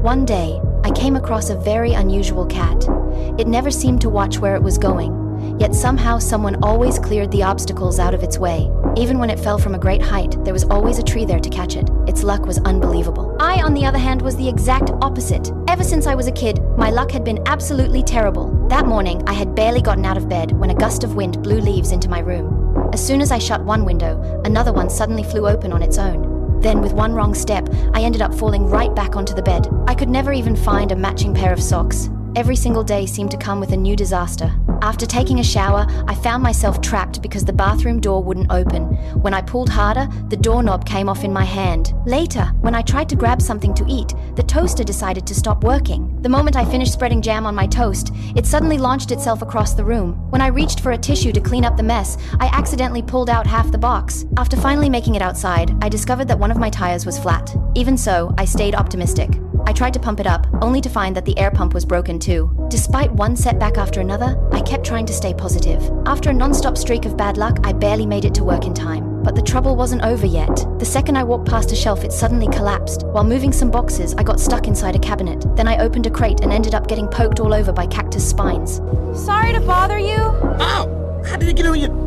One day, I came across a very unusual cat. It never seemed to watch where it was going, yet somehow someone always cleared the obstacles out of its way. Even when it fell from a great height, there was always a tree there to catch it. Its luck was unbelievable. I, on the other hand, was the exact opposite. Ever since I was a kid, my luck had been absolutely terrible. That morning, I had barely gotten out of bed when a gust of wind blew leaves into my room. As soon as I shut one window, another one suddenly flew open on its own. Then, with one wrong step, I ended up falling right back onto the bed. I could never even find a matching pair of socks. Every single day seemed to come with a new disaster. After taking a shower, I found myself trapped because the bathroom door wouldn't open. When I pulled harder, the doorknob came off in my hand. Later, when I tried to grab something to eat, the toaster decided to stop working. The moment I finished spreading jam on my toast, it suddenly launched itself across the room. When I reached for a tissue to clean up the mess, I accidentally pulled out half the box. After finally making it outside, I discovered that one of my tires was flat. Even so, I stayed optimistic. I tried to pump it up, only to find that the air pump was broken too. Despite one setback after another, I kept trying to stay positive. After a non-stop streak of bad luck, I barely made it to work in time. But the trouble wasn't over yet. The second I walked past a shelf, it suddenly collapsed. While moving some boxes, I got stuck inside a cabinet. Then I opened a crate and ended up getting poked all over by cactus spines. Sorry to bother you. Ow! How did it get on you?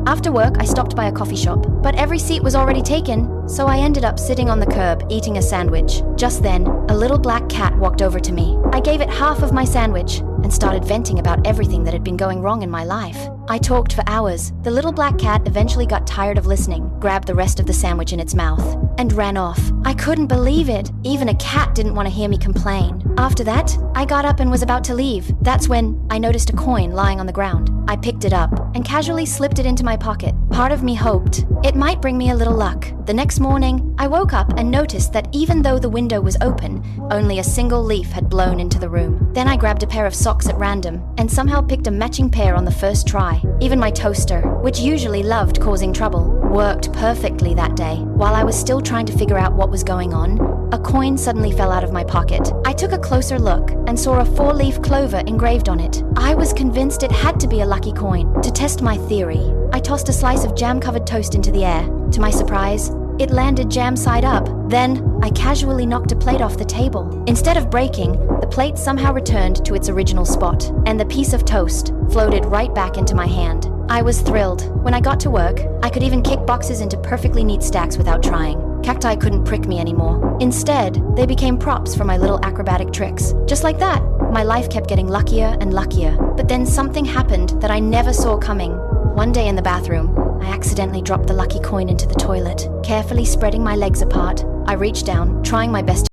After work, I stopped by a coffee shop, but every seat was already taken, so I ended up sitting on the curb, eating a sandwich. Just then, a little black cat walked over to me. I gave it half of my sandwich and started venting about everything that had been going wrong in my life. I talked for hours. The little black cat eventually got tired of listening, grabbed the rest of the sandwich in its mouth, and ran off. I couldn't believe it. Even a cat didn't want to hear me complain. After that, I got up and was about to leave. That's when I noticed a coin lying on the ground. I picked it up and casually slipped it into my pocket. Part of me hoped it might bring me a little luck. The next morning, I woke up and noticed that even though the window was open, only a single leaf had blown into the room. Then I grabbed a pair of socks at random and somehow picked a matching pair on the first try. Even my toaster, which usually loved causing trouble, worked perfectly that day. While I was still trying to figure out what was going on, a coin suddenly fell out of my pocket. I took a closer look and saw a 4-leaf clover engraved on it. I was convinced it had to be a lucky coin. To test my theory, I tossed a slice of jam-covered toast into the air. To my surprise, it landed jam side up. Then, I casually knocked a plate off the table. Instead of breaking, the plate somehow returned to its original spot, and the piece of toast floated right back into my hand. I was thrilled. When I got to work, I could even kick boxes into perfectly neat stacks without trying. Cacti couldn't prick me anymore. Instead, they became props for my little acrobatic tricks. Just like that, my life kept getting luckier and luckier. But then something happened that I never saw coming. One day in the bathroom, I accidentally dropped the lucky coin into the toilet. Carefully spreading my legs apart, I reached down, trying my best